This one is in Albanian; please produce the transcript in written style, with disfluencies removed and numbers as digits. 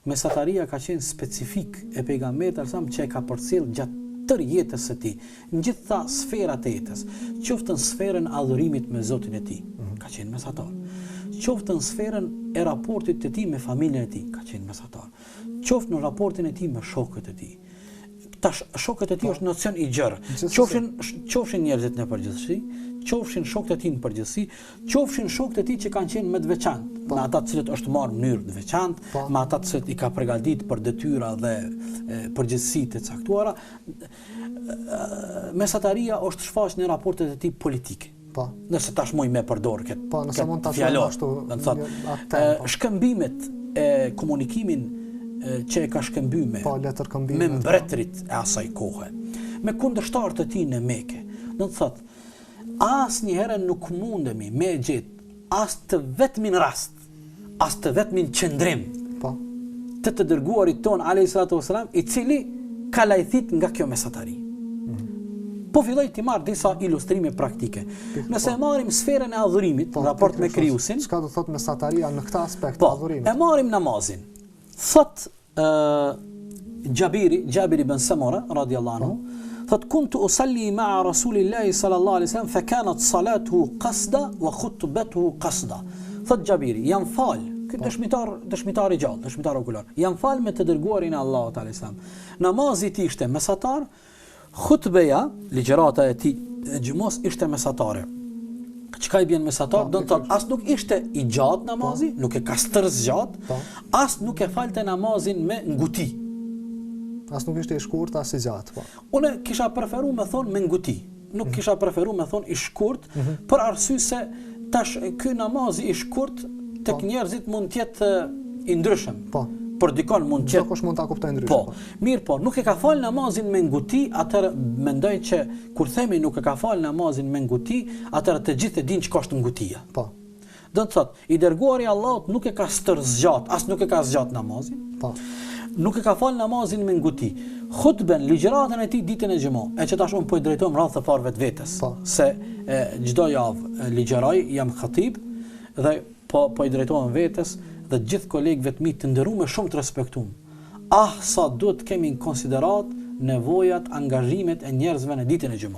mesataria ka qenë specifik e pejgamberit alajhi që e ka përcjell gjatë tërë jetës së tij, në gjitha sferat e jetës, qoftë në sferën e adhurimit me Zotin e tij, ka qenë mesatar. Qoftë në sferën e raportit të tij me familjen e tij, ka qenë mesatar. Qoftë në raportin e tij me shokët e tij. Tash shokët e tij është nocion i gjerë. Qofshin njerëzit në përgjithësi, qofshin shokët e tij në përgjithësi, qofshin shokët e tij që kanë qenë më të veçantë, me ata të cilët është marrë në mënyrë të veçantë, me ata të cilët i ka përgatitur për detyra dhe përgjegjësitë e caktuara. Mesataria është shfaqje në raportet e tij politike. Nëse tashmoj me përdor këtë fjalor, do të thotë shkëmbimet e komunikimin që e ka shkëmbyme me mbretërit e asaj kohe, me kundërshtarët e tij në Mekë. Do të thotë, asnjëherë nuk mundemi me gjetë as të vetmin rast, as të vetmin qëndrim të dërguarit ton alayhi salatu wasalam, i cili ka lajthit nga kjo mesatari. Po filloj të marr disa ilustrime praktike. Nëse e marrim sferën e adhurimit, në raport me krijuesin, çka do thotë mesataria në këtë aspekt të adhurimit? E marrim namazin. Thot Jabir ibn Samura radhiyallahu anhu, thot kuntu usalli ma'a rasulillahi sallallahu alaihi wasallam fa kanat salatuhu qasda wa khutbatuhu qasda. Thot Jabiri, jam fal, dëshmitar i gjallë, dëshmitar okular. Jam fal me të dërguarin e Allahut alaihi salam. Namazi i tij ishte mesatar, khutbeja, ligjërata e tij e xhumos ishte mesatare. Çka i bën mesatar, do të thotë as nuk ishte i gjatë namazi, nuk e ka stërz gjatë, as nuk e falte namazin me nguti. As nuk ishte i shkurt as i gjatë, Unë kisha preferuar me thon me nguti. Nuk kisha preferuar me thon i shkurt, për arsye se tash ky namazi i shkurt tek njerëzit mund të jetë i ndryshëm. Por dikon mund të jetë kush mund ta kuptojë ndryshe. Mirë, nuk e ka fal namazin me nguti, atëherë mendoj që kur themi nuk e ka fal namazin me nguti, atëherë të gjithë e dinë çka është ngutia. Do të thotë, i dërguari i Allahut nuk e ka stërzgjat, as nuk e ka zgjat namazin. Nuk e ka fal namazin me nguti. Khutben, ligjëratën e tij ditën e xhumë, e që tash unë po i drejtohem radhë të parë vetes, se çdo javë ligjëroj, jam khatib dhe po i drejtohem vetes dhe gjithë kolegëve të mi të nderuar shumë të respektuar. Sa duhet kemi në konsiderat nevojat, angazhimet e njerëzve në ditën e xumës.